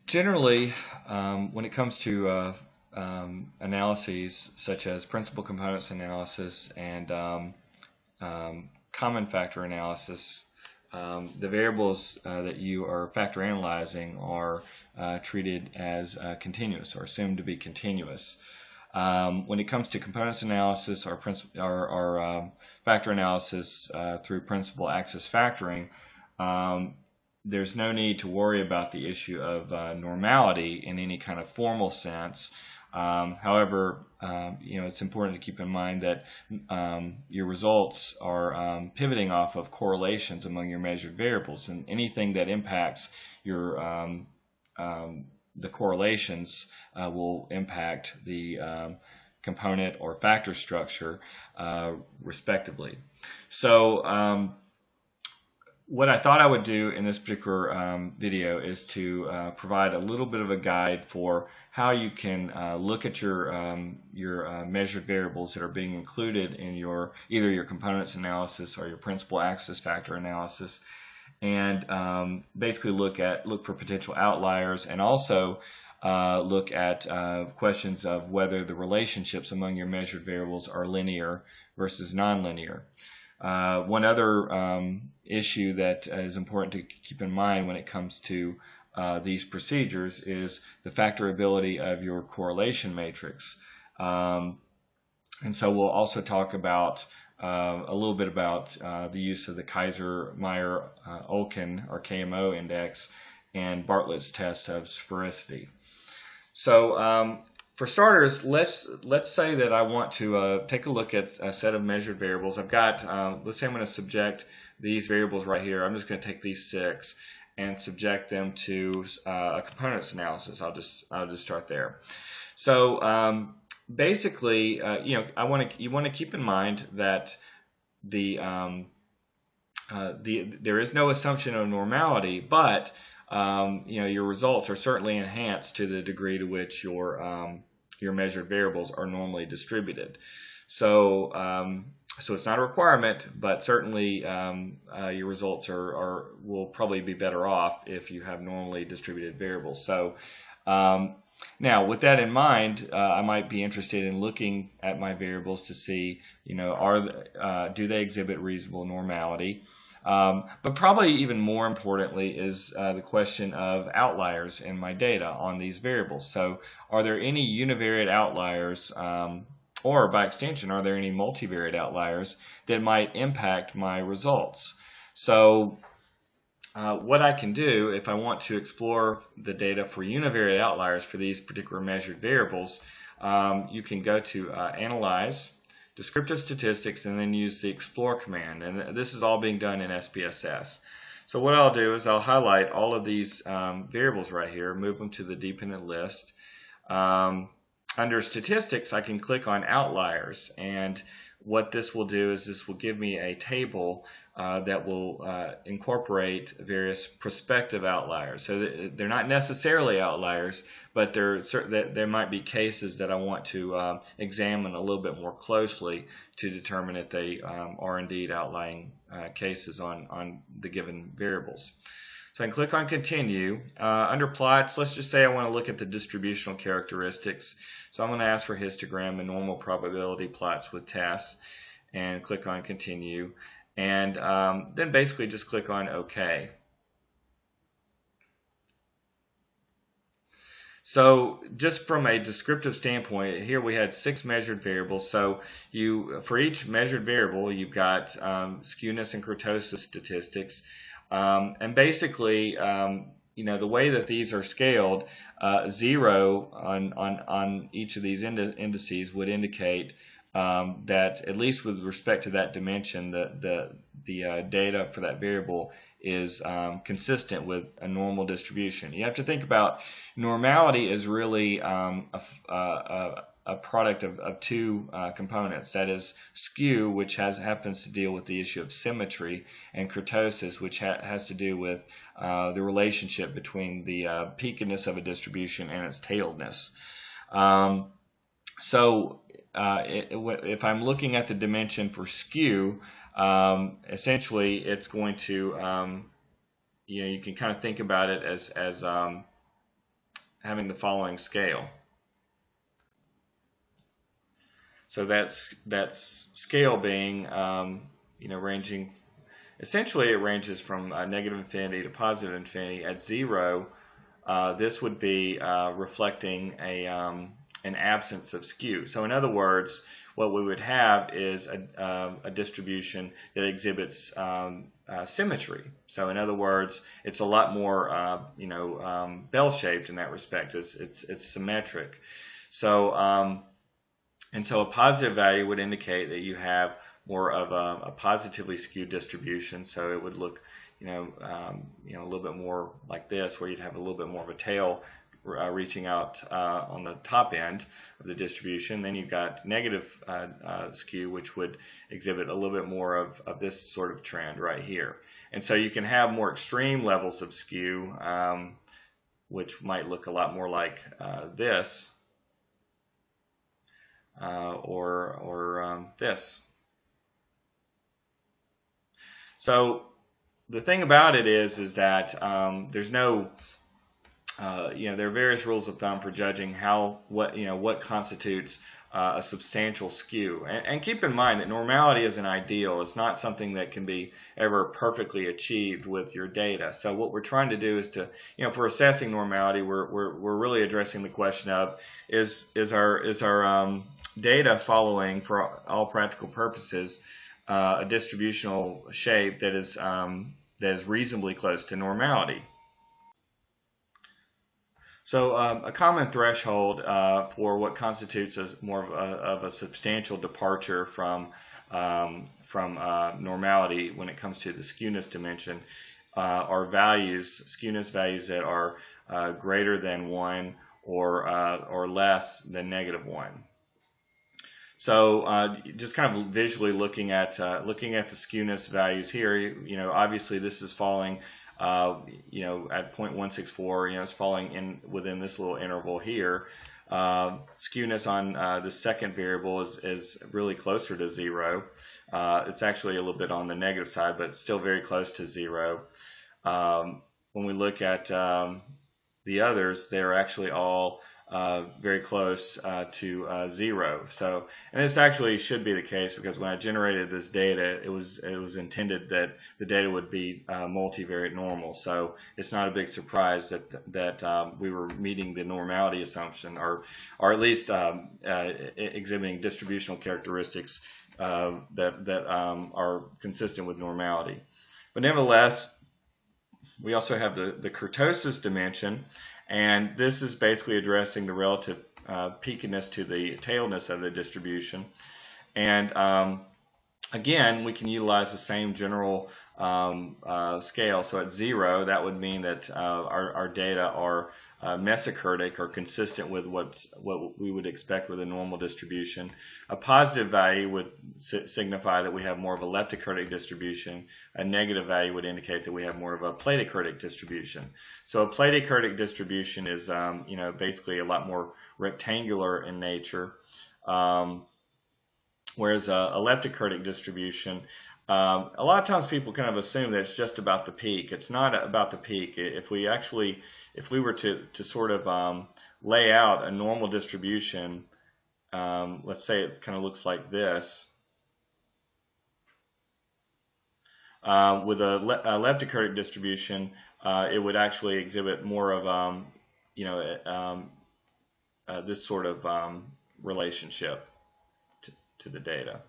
Generally, when it comes to analyses such as principal components analysis and common factor analysis, the variables that you are factor analyzing are treated as continuous or assumed to be continuous. When it comes to components analysis or factor analysis through principal axis factoring, there's no need to worry about the issue of normality in any kind of formal sense. However, it's important to keep in mind that your results are pivoting off of correlations among your measured variables, and anything that impacts your the correlations will impact the component or factor structure respectively. So what I thought I would do in this particular video is to provide a little bit of a guide for how you can look at your measured variables that are being included in either your components analysis or your principal axis factor analysis, and basically look for potential outliers, and also look at questions of whether the relationships among your measured variables are linear versus nonlinear. One other issue that is important to keep in mind when it comes to these procedures is the factorability of your correlation matrix. And so we'll also talk about a little bit about the use of the Kaiser-Meyer-Olkin or KMO index and Bartlett's test of sphericity. So for starters, let's say that I want to take a look at a set of measured variables. I've got, let's say I'm going to subject these variables right here. I'm just going to take these 6 and subject them to a components analysis. I'll just start there. So basically, you want to keep in mind that there is no assumption of normality, but your results are certainly enhanced to the degree to which your measured variables are normally distributed. So it's not a requirement, but certainly your results will probably be better off if you have normally distributed variables. So now, with that in mind, I might be interested in looking at my variables to see, do they exhibit reasonable normality? But probably even more importantly is the question of outliers in my data on these variables. So are there any univariate outliers, or by extension, are there any multivariate outliers that might impact my results? So what I can do if I want to explore the data for univariate outliers for these particular measured variables, you can go to Analyze, Descriptive Statistics, and then use the Explore command. And this is all being done in SPSS. So what I'll do is I'll highlight all of these variables right here, move them to the dependent list. Under Statistics, I can click on Outliers, and what this will do is this will give me a table that will incorporate various prospective outliers. So they're not necessarily outliers, but there might be cases that I want to examine a little bit more closely to determine if they are indeed outlying cases on the given variables. So I can click on Continue. Under Plots, let's just say I want to look at the distributional characteristics. So I'm going to ask for histogram and normal probability plots with tests, and click on Continue. And then basically just click on OK. So just from a descriptive standpoint, here we had 6 measured variables. So for each measured variable, you've got skewness and kurtosis statistics. And basically, the way that these are scaled, 0 on each of these indices would indicate that, at least with respect to that dimension, the data for that variable is consistent with a normal distribution. You have to think about normality is really a product of 2 components. That is skew, which happens to deal with the issue of symmetry, and kurtosis, which has to do with the relationship between the peakiness of a distribution and its tailedness. So if I'm looking at the dimension for skew, essentially it's going to, you can kind of think about it as having the following scale. So that's scale being ranging. Essentially, it ranges from negative infinity to positive infinity. At 0, this would be reflecting an absence of skew. So in other words, what we would have is a distribution that exhibits symmetry. So in other words, it's a lot more bell-shaped in that respect. It's symmetric. So and so a positive value would indicate that you have more of a positively skewed distribution. So it would look a little bit more like this, where you'd have a little bit more of a tail reaching out on the top end of the distribution. Then you've got negative skew, which would exhibit a little bit more of this sort of trend right here. And so you can have more extreme levels of skew, which might look a lot more like this or this. So the thing about it is that there's no there are various rules of thumb for judging what constitutes a substantial skew. And keep in mind that normality is an ideal. It's not something that can be ever perfectly achieved with your data. So what we're trying to do is to, for assessing normality, we're really addressing the question of is our data following, for all practical purposes, a distributional shape that is reasonably close to normality. So a common threshold for what constitutes as more of a substantial departure from normality when it comes to the skewness dimension are skewness values that are greater than 1 or less than -1. So just kind of visually looking at the skewness values here, obviously this is falling, at 0.164, it's falling within this little interval here. Skewness on the second variable is really closer to 0. It's actually a little bit on the negative side, but still very close to 0. When we look at the others, they're actually all very close to 0. So, and this actually should be the case, because when I generated this data, it was intended that the data would be multivariate normal. So it's not a big surprise that we were meeting the normality assumption, or at least exhibiting distributional characteristics that are consistent with normality. But nevertheless, we also have the kurtosis dimension. And this is basically addressing the relative peakiness to the tailness of the distribution. And again, we can utilize the same general scale. So at 0, that would mean that our data are mesokurtic, or consistent with what we would expect with a normal distribution. A positive value would signify that we have more of a leptokurtic distribution. A negative value would indicate that we have more of a platykurtic distribution. So a platykurtic distribution is basically a lot more rectangular in nature, whereas a leptokurtic distribution, a lot of times people kind of assume that it's just about the peak. It's not about the peak. If we were to sort of lay out a normal distribution, let's say it kind of looks like this, with a leptokurtic distribution, it would actually exhibit more of this sort of relationship to the data.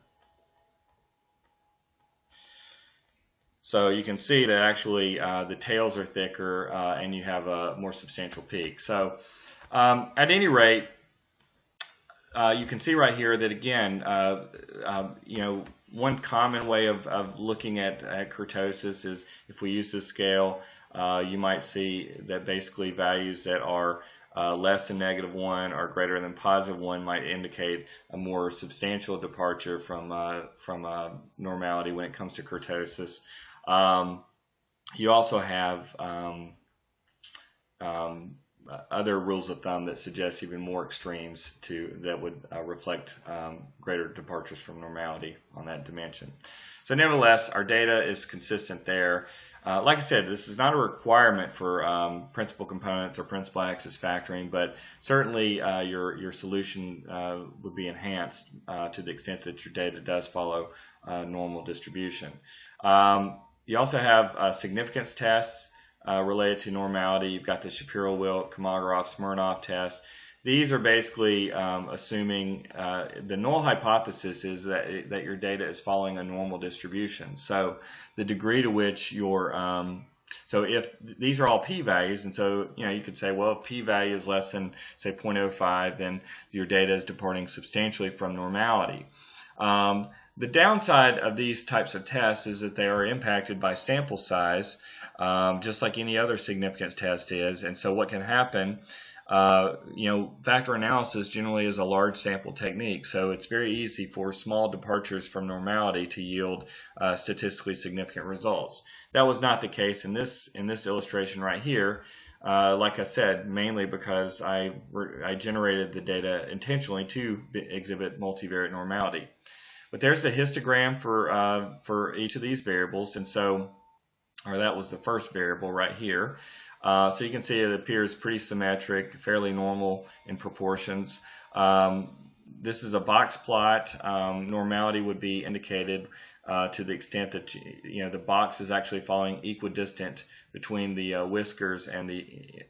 So you can see that actually the tails are thicker and you have a more substantial peak. So at any rate, you can see right here that again, one common way of looking at kurtosis is if we use this scale, you might see that basically values that are less than -1 or greater than +1 might indicate a more substantial departure from normality when it comes to kurtosis. You also have other rules of thumb that suggest even more extremes that would reflect greater departures from normality on that dimension. So nevertheless, our data is consistent there. Like I said, this is not a requirement for principal components or principal axis factoring, but certainly your solution would be enhanced to the extent that your data does follow normal distribution. You also have significance tests related to normality. You've got the Shapiro-Wilk, Kolmogorov, Smirnov test. These are basically assuming the null hypothesis is that your data is following a normal distribution. So the degree to which so if these are all p-values, and so you could say, well, if p-value is less than say 0.05, then your data is departing substantially from normality. The downside of these types of tests is that they are impacted by sample size, just like any other significance test is. And so what can happen, factor analysis generally is a large sample technique, so it's very easy for small departures from normality to yield statistically significant results. That was not the case in this illustration right here. Like I said, mainly because I generated the data intentionally to exhibit multivariate normality. But there's the histogram for each of these variables, and so, or that was the first variable right here. So you can see it appears pretty symmetric, fairly normal in proportions. This is a box plot. Normality would be indicated to the extent that the box is actually following equidistant between the whiskers and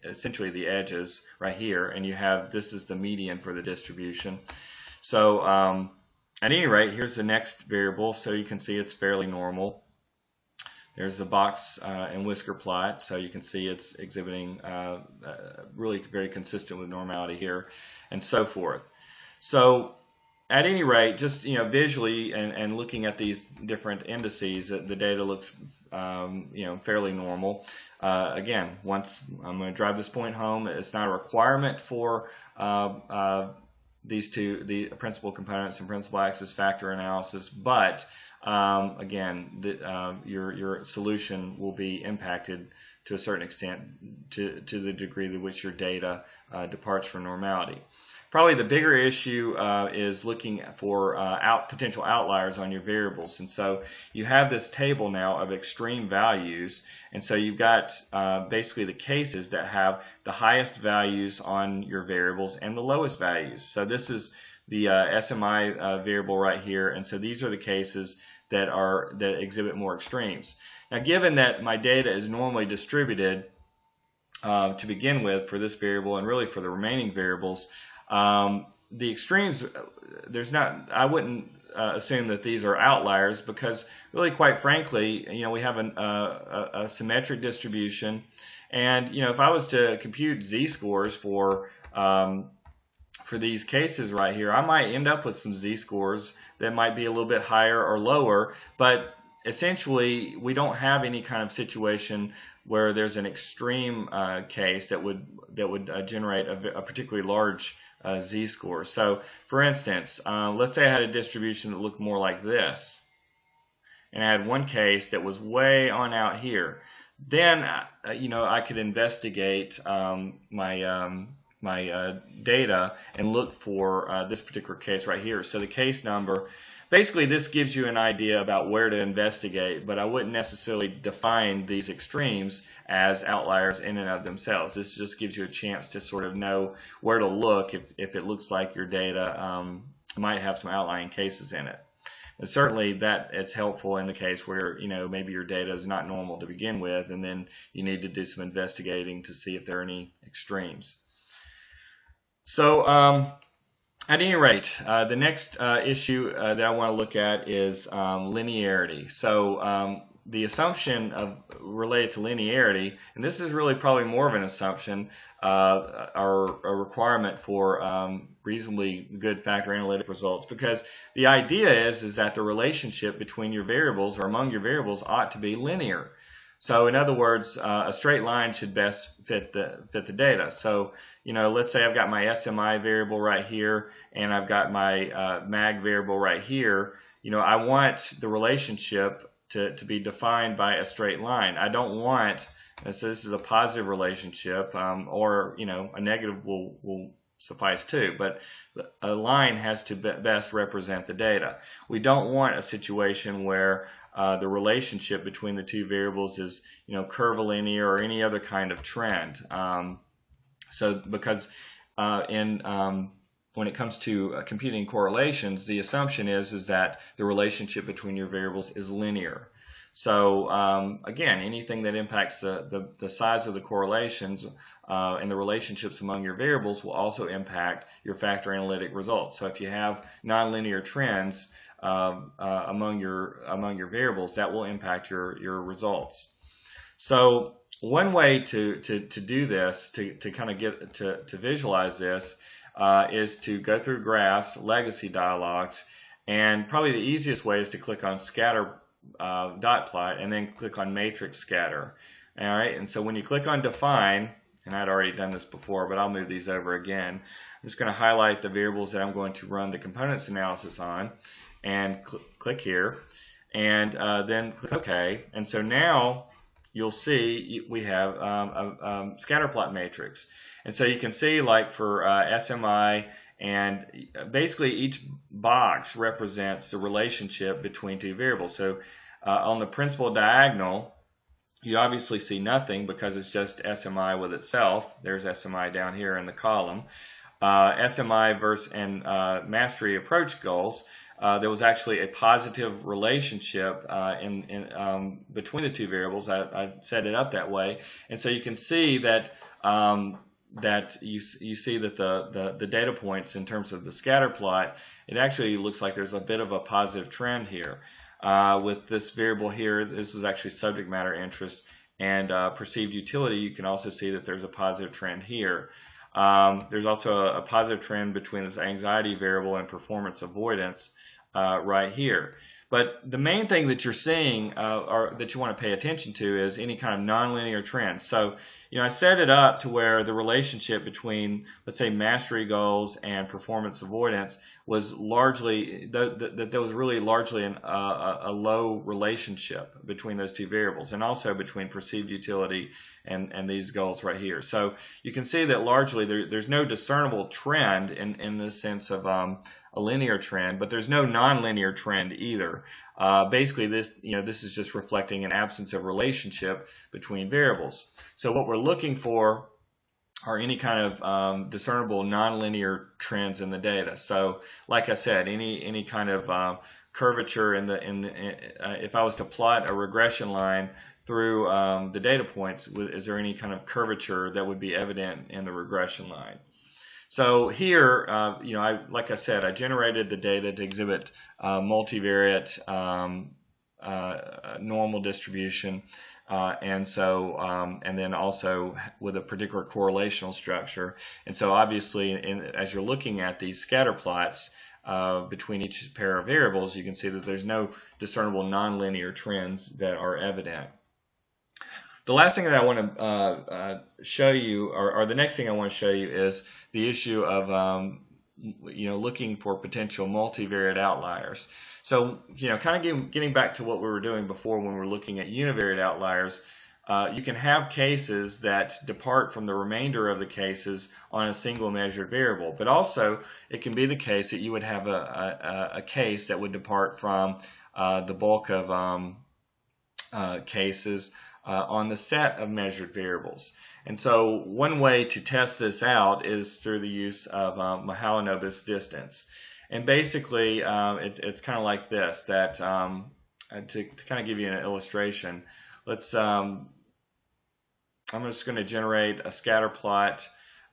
essentially the edges right here, and this is the median for the distribution. So at any rate, here's the next variable, so you can see it's fairly normal. There's the box and whisker plot, so you can see it's exhibiting really very consistent with normality here, and so forth. So at any rate, just visually and looking at these different indices, the data looks fairly normal. Again, once I'm going to drive this point home, it's not a requirement for these two, the principal components and principal axis factor analysis, but again, your solution will be impacted to a certain extent to the degree to which your data departs from normality. Probably the bigger issue is looking for potential outliers on your variables, and so you have this table now of extreme values, and so you've got basically the cases that have the highest values on your variables and the lowest values. So this is the SMI variable right here, and so these are the cases that exhibit more extremes. Now, given that my data is normally distributed to begin with for this variable and really for the remaining variables, the extremes, I wouldn't assume that these are outliers, because really, quite frankly, we have a symmetric distribution, and if I was to compute z-scores for these cases right here, I might end up with some z-scores that might be a little bit higher or lower, but essentially we don't have any kind of situation where there's an extreme case that would generate a particularly large z-score. So for instance, let's say I had a distribution that looked more like this, and I had one case that was way on out here. Then I could investigate my data and look for this particular case right here. So the case number, basically this gives you an idea about where to investigate, but I wouldn't necessarily define these extremes as outliers in and of themselves. This just gives you a chance to sort of know where to look if it looks like your data might have some outlying cases in it. And certainly that it's helpful in the case where maybe your data is not normal to begin with, and then you need to do some investigating to see if there are any extremes. So at any rate, the next issue that I want to look at is linearity. So the assumption related to linearity, and this is really probably more of an assumption or a requirement for reasonably good factor analytic results, because the idea is that the relationship between your variables or among your variables ought to be linear. So in other words, a straight line should best fit the data. So let's say I've got my SMI variable right here, and I've got my mag variable right here. I want the relationship to be defined by a straight line. I don't want, so this is a positive relationship, or a negative will suffice too, but a line has to best represent the data. We don't want a situation where the relationship between the two variables is curvilinear or any other kind of trend. Because when it comes to computing correlations, the assumption is that the relationship between your variables is linear. So again, anything that impacts the size of the correlations and the relationships among your variables will also impact your factor analytic results. So if you have nonlinear trends among your variables, that will impact your results. So one way to do this, to kind of get to visualize this, is to go through graphs, legacy dialogues, and probably the easiest way is to click on scatter dot plot and then click on matrix scatter. All right, and so when you click on define, and I'd already done this before, but I'll move these over again. I'm just going to highlight the variables that I'm going to run the components analysis on, and click here, and then click OK. And so now you'll see we have a scatter plot matrix. And so you can see, like for SMI, and basically each box represents the relationship between two variables. So on the principal diagonal, you obviously see nothing because it's just SMI with itself. There's SMI down here in the column. SMI versus and mastery approach goals. There was actually a positive relationship between the two variables. I set it up that way, and so you can see that you see that the data points in terms of the scatter plot, it actually looks like there's a bit of a positive trend here. With this variable here, this is actually subject matter interest and perceived utility. You can also see that there's a positive trend here. There's also a positive trend between this anxiety variable and performance avoidance right here. But the main thing that you're seeing or that you want to pay attention to is any kind of nonlinear trends. So, I set it up to where the relationship between, let's say, mastery goals and performance avoidance was largely, that there was really largely a low relationship between those two variables, and also between perceived utility and these goals right here. So you can see that largely there's no discernible trend in the sense of a linear trend, but there's no nonlinear trend either. Basically, this is just reflecting an absence of relationship between variables. So what we're looking for are any kind of discernible nonlinear trends in the data. So, like I said, any kind of curvature if I was to plot a regression line through the data points, is there any kind of curvature that would be evident in the regression line? So here, like I said, I generated the data to exhibit multivariate normal distribution, and then also with a particular correlational structure. And so obviously, as you're looking at these scatter plots between each pair of variables, you can see that there's no discernible nonlinear trends that are evident. The last thing that I want to show you, or the next thing I want to show you, is the issue of looking for potential multivariate outliers. So kind of getting back to what we were doing before when we were looking at univariate outliers, you can have cases that depart from the remainder of the cases on a single measured variable, but also it can be the case that you would have a case that would depart from the bulk of cases on the set of measured variables. And so one way to test this out is through the use of Mahalanobis distance. And basically it's kind of like this, that to kind of give you an illustration, I'm just going to generate a scatter plot.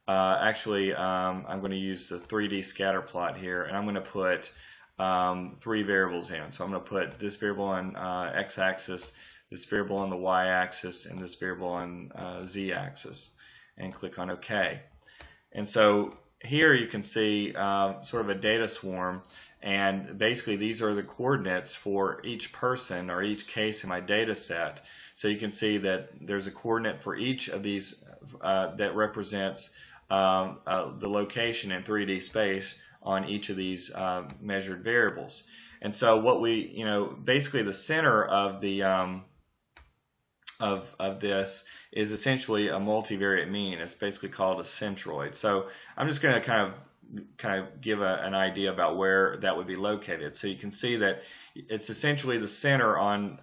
Actually, I'm going to use the 3D scatter plot here, and I'm going to put 3 variables in. So I'm going to put this variable on x-axis, this variable on the y-axis, and this variable on z-axis, and click on OK. And so here you can see sort of a data swarm, and basically these are the coordinates for each person or each case in my data set. So you can see that there's a coordinate for each of these that represents the location in 3D space on each of these measured variables. And so what we, basically the center of the of this is essentially a multivariate mean. It's basically called a centroid. So I'm just going to kind of give an idea about where that would be located. So you can see that it's essentially the center on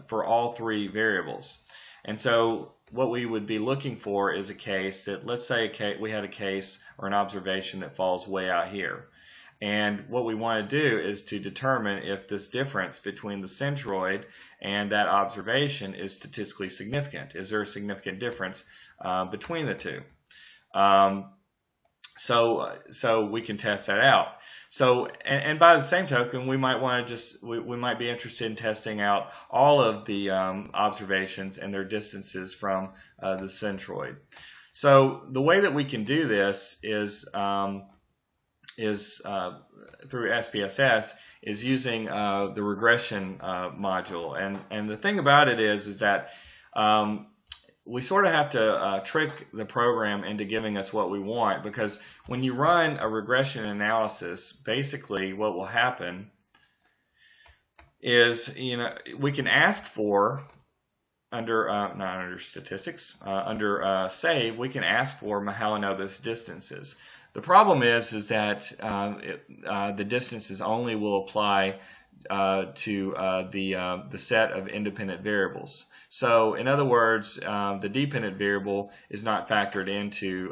for all three variables. And so what we would be looking for is a case that, let's say we had a case or an observation that falls way out here. And what we want to do is to determine if this difference between the centroid and that observation is statistically significant. Is there a significant difference between the two? So we can test that out. So, and by the same token, we might want to we might be interested in testing out all of the observations and their distances from the centroid. So the way that we can do this is through SPSS is using the regression module. And the thing about it is that we sort of have to trick the program into giving us what we want, because when you run a regression analysis, basically what will happen is, we can ask for under not under statistics, under save, we can ask for Mahalanobis distances. The problem is that the distances only will apply to the set of independent variables. So in other words, the dependent variable is not factored into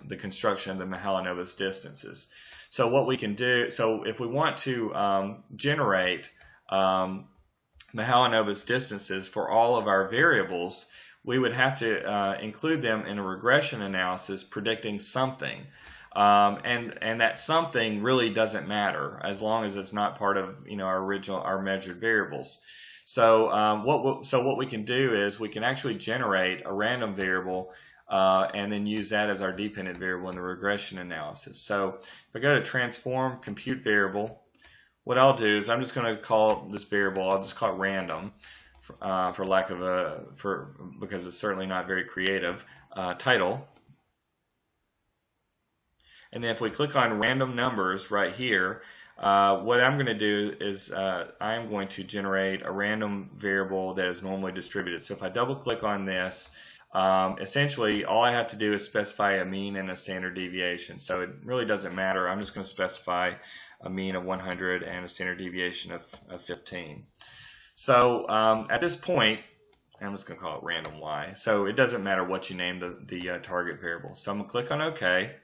the construction of the Mahalanobis distances. So what we can do, so if we want to generate Mahalanobis distances for all of our variables, we would have to include them in a regression analysis predicting something. And that something really doesn't matter as long as it's not part of our measured variables. So what we can do is we can actually generate a random variable and then use that as our dependent variable in the regression analysis. So if I go to transform compute variable, what I'll do is I'm just going to call this variable, I'll just call it random for lack of because it's certainly not very creative, title. And then if we click on random numbers right here, what I'm going to do is I'm going to generate a random variable that is normally distributed. So if I double click on this, essentially all I have to do is specify a mean and a standard deviation. So it really doesn't matter. I'm just going to specify a mean of 100 and a standard deviation of 15. So at this point, I'm just going to call it random y. So it doesn't matter what you name the target variable. So I'm going to click on OK.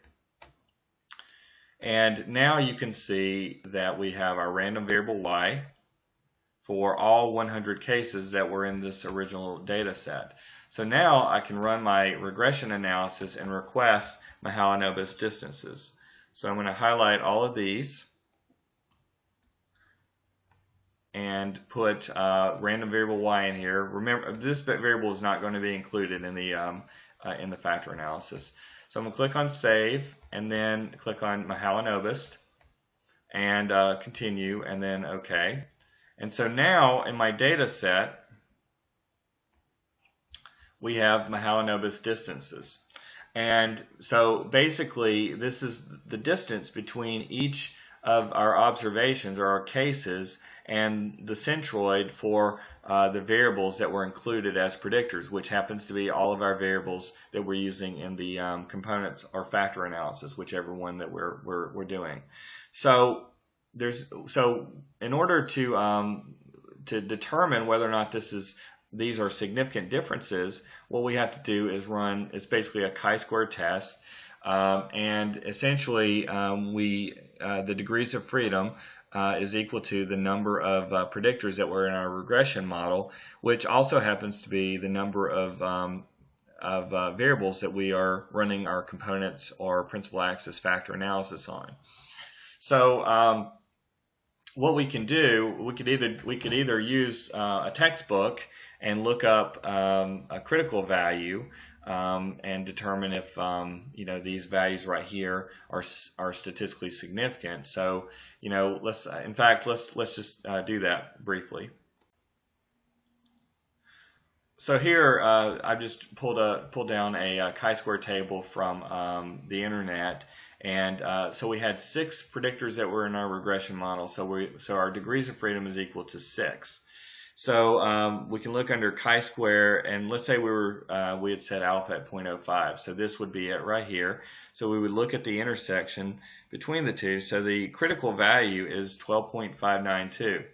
And now you can see that we have our random variable y for all 100 cases that were in this original data set. So now I can run my regression analysis and request Mahalanobis distances. So I'm going to highlight all of these and put random variable y in here. Remember, this variable is not going to be included in the factor analysis. So I'm going to click on Save, and then click on Mahalanobis, and continue, and then OK. And so now in my data set, we have Mahalanobis distances. And so basically, this is the distance between each of our observations or our cases and the centroid for the variables that were included as predictors, which happens to be all of our variables that we're using in the components or factor analysis, whichever one that we're doing. So in order to determine whether or not these are significant differences, what we have to do is it's basically a chi-square test, and essentially the degrees of freedom is equal to the number of predictors that were in our regression model, which also happens to be the number of variables that we are running our components or principal axis factor analysis on. So what we can do, we could either use a textbook and look up a critical value and determine if these values right here are statistically significant. So let's just do that briefly. So here I've just pulled down a chi-square table from the internet, and so we had 6 predictors that were in our regression model. So our degrees of freedom is equal to 6. So we can look under chi-square, and let's say we had set alpha at 0.05. So this would be it right here. So we would look at the intersection between the two. So the critical value is 12.592.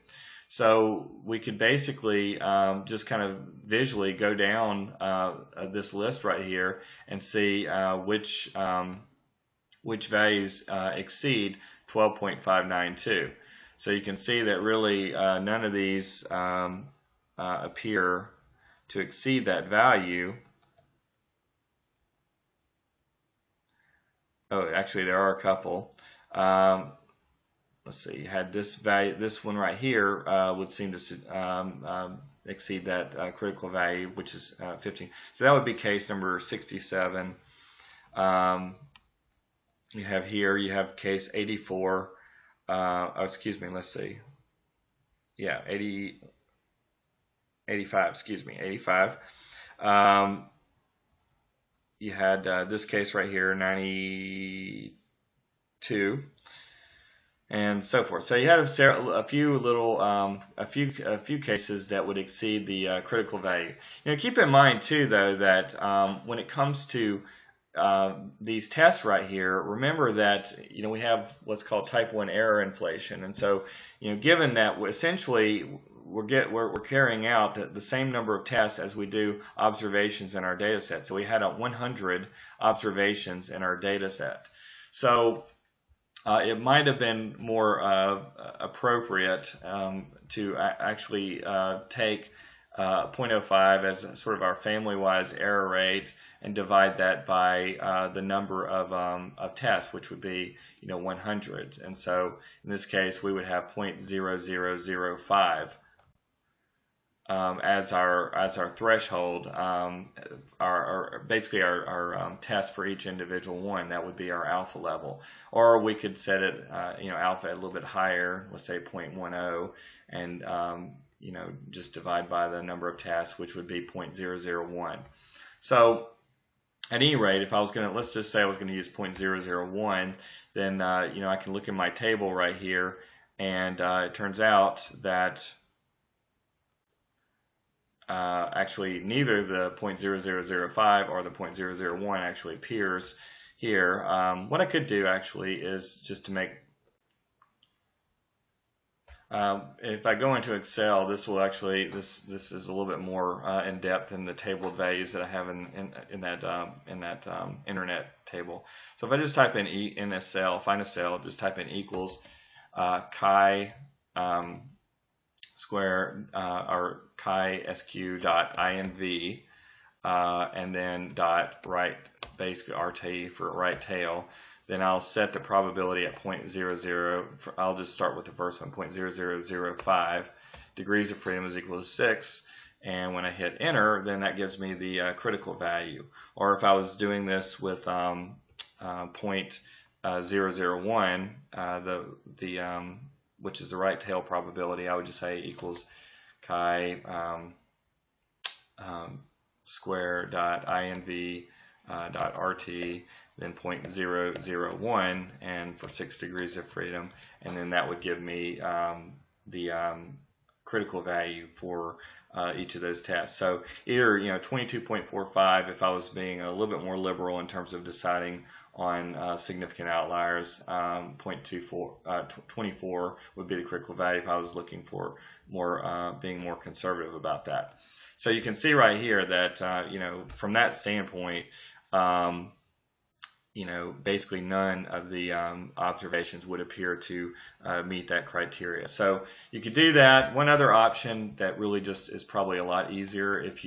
So we could basically just kind of visually go down this list right here and see which values exceed 12.592. So you can see that really none of these appear to exceed that value. Oh, actually there are a couple. Let's see, you had this value, this one right here would seem to exceed that critical value, which is 15. So that would be case number 67. You have case 84. Oh, excuse me, let's see. Yeah, 85, excuse me, 85. You had this case right here, 92. And so forth. So you had a few cases that would exceed the critical value. Keep in mind too, though, that when it comes to these tests right here, remember that we have what's called type 1 error inflation, and so given that essentially we're carrying out the same number of tests as we do observations in our data set. So we had 100 observations in our data set. So it might have been more appropriate to actually take 0.05 as sort of our family-wise error rate and divide that by the number of tests, which would be 100. And so in this case, we would have 0.0005 as our threshold, basically our test for each individual one. That would be our alpha level, or we could set it alpha a little bit higher, let's say 0.10, and just divide by the number of tests, which would be 0.001. So at any rate, if I was going to, let's just say I was going to use 0.001, then I can look in my table right here, and it turns out that actually neither the 0.0005 or the 0.001 actually appears here. What I could do actually is just to make, if I go into Excel, this will actually, this is a little bit more in depth than the table of values that I have in that internet table. So if I just type in a cell, find a cell, just type in equals chi square or chi sq dot inv and then dot right, basically RT for right tail, then I'll set the probability at 0.00. I'll just start with the first one, 0.0005. Degrees of freedom is equal to 6. And when I hit enter, then that gives me the critical value. Or if I was doing this with 0.001, which is the right tail probability, I would just say equals chi square dot inv dot rt, then 0.001, and for 6 degrees of freedom, and then that would give me the critical value for each of those tests. So either 22.45 if I was being a little bit more liberal in terms of deciding on significant outliers. 24 would be the critical value if I was looking for more being more conservative about that. So you can see right here that from that standpoint, basically none of the observations would appear to meet that criteria. So you could do that. One other option that really just is probably a lot easier if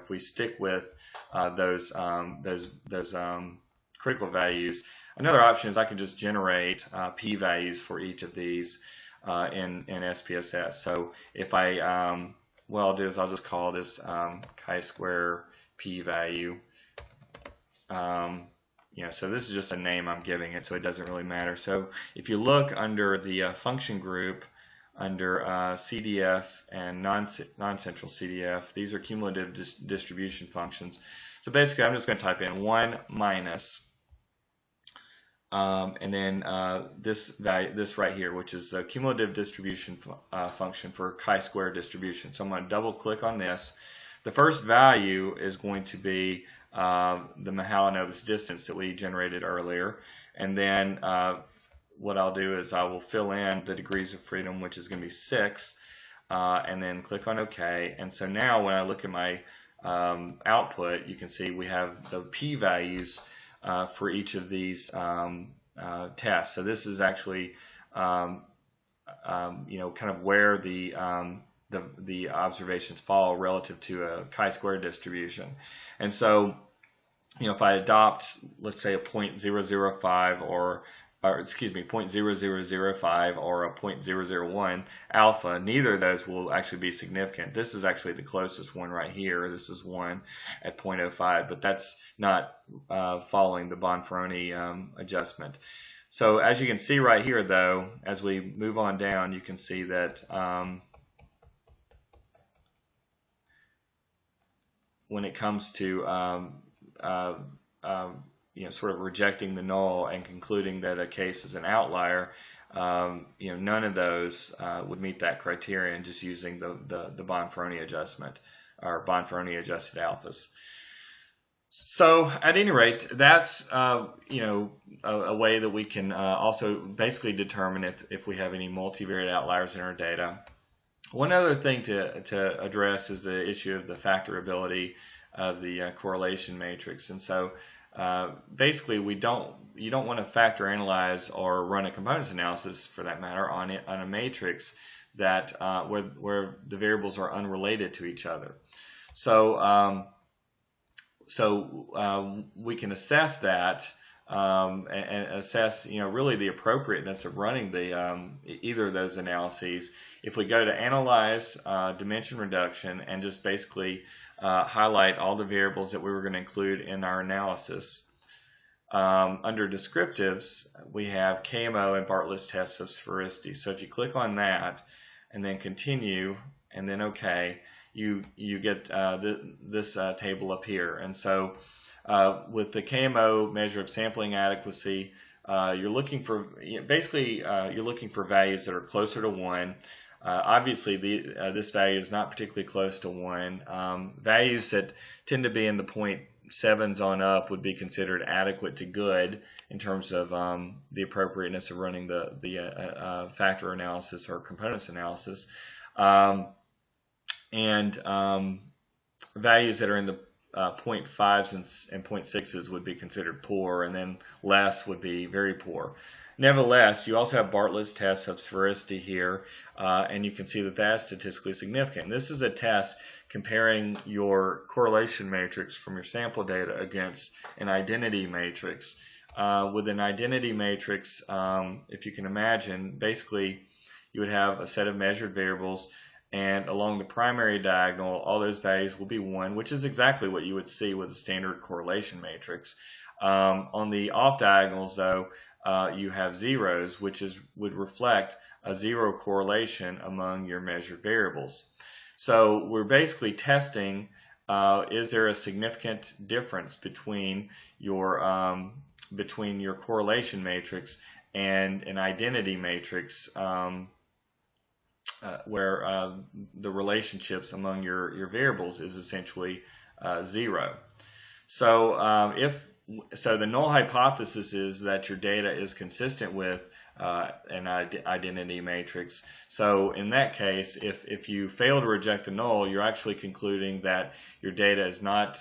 we stick with those critical values. Another option is I can just generate p-values for each of these in SPSS. So if what I'll do is I'll just call this chi-square p-value. So this is just a name I'm giving it, so it doesn't really matter. So if you look under the function group under CDF and non-central CDF. These are cumulative distribution functions. So basically, I'm just going to type in 1 minus, and then this value, this right here, which is the cumulative distribution function for chi-square distribution. So I'm going to double click on this. The first value is going to be the Mahalanobis distance that we generated earlier, and then what I'll do is I will fill in the degrees of freedom, which is going to be 6, and then click on OK. And so now when I look at my output, you can see we have the p-values for each of these tests. So this is actually kind of where the observations fall relative to a chi-square distribution. And so, if I adopt, let's say, a 0.005 or excuse me, 0.0005 or a 0.001 alpha, neither of those will actually be significant. This is actually the closest one right here. This is 1 at 0.05, but that's not following the Bonferroni adjustment. So as you can see right here, though, as we move on down, you can see that when it comes to sort of rejecting the null and concluding that a case is an outlier, none of those would meet that criterion just using the Bonferroni adjustment or Bonferroni adjusted alphas. So at any rate, that's a way that we can also basically determine if we have any multivariate outliers in our data. One other thing to address is the issue of the factorability of the correlation matrix. And so basically, you don't want to factor analyze or run a components analysis, for that matter, on a matrix that where the variables are unrelated to each other. So we can assess that and assess really the appropriateness of running the either of those analyses if we go to analyze dimension reduction and just basically highlight all the variables that we were going to include in our analysis. Under descriptives, we have KMO and Bartlett's test of sphericity. So if you click on that and then continue and then OK, you get this table up here. And so with the KMO measure of sampling adequacy, you're looking for you're looking for values that are closer to 1. Obviously, this value is not particularly close to 1. Values that tend to be in the 0.7s on up would be considered adequate to good in terms of the appropriateness of running the factor analysis or components analysis. And values that are in the 0.5s and 0.6s would be considered poor, and then less would be very poor. Nevertheless, you also have Bartlett's test of sphericity here, and you can see that that's statistically significant. This is a test comparing your correlation matrix from your sample data against an identity matrix. With an identity matrix, if you can imagine, basically you would have a set of measured variables, and along the primary diagonal, all those values will be 1, which is exactly what you would see with a standard correlation matrix. On the off diagonals, though, you have zeros, which would reflect a zero correlation among your measured variables. So we're basically testing, is there a significant difference between your correlation matrix and an identity matrix, where the relationships among your variables is essentially 0. So so the null hypothesis is that your data is consistent with an identity matrix. So in that case, if you fail to reject the null, you're actually concluding that your data is not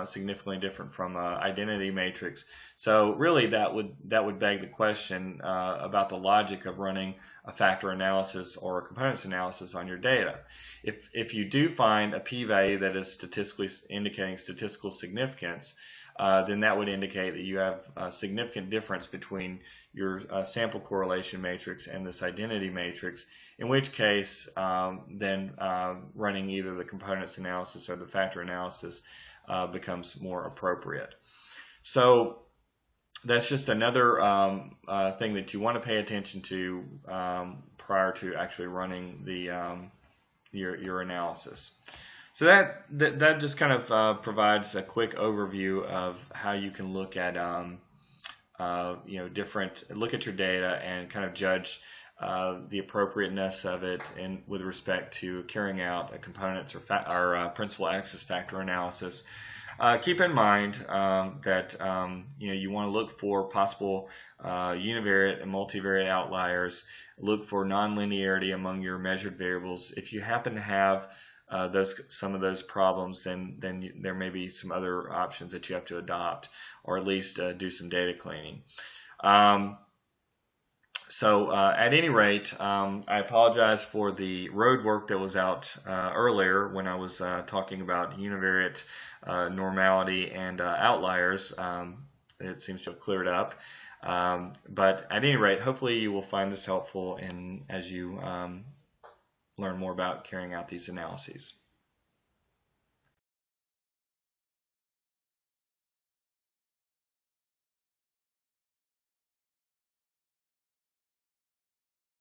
significantly different from an identity matrix. So really, that would beg the question about the logic of running a factor analysis or a components analysis on your data. If you do find a p-value that is statistically indicating statistical significance, then that would indicate that you have a significant difference between your sample correlation matrix and this identity matrix, in which case then running either the components analysis or the factor analysis becomes more appropriate. So that's just another thing that you want to pay attention to, prior to actually running the your analysis. So that just kind of provides a quick overview of how you can look at look at your data and kind of judge the appropriateness of it in with respect to carrying out a components or principal axis factor analysis. Keep in mind that you want to look for possible univariate and multivariate outliers. Look for nonlinearity among your measured variables. If you happen to have some of those problems, then there may be some other options that you have to adopt, or at least do some data cleaning. At any rate, I apologize for the road work that was out earlier when I was talking about univariate normality and outliers. It seems to have cleared up. But at any rate, hopefully you will find this helpful as you learn more about carrying out these analyses.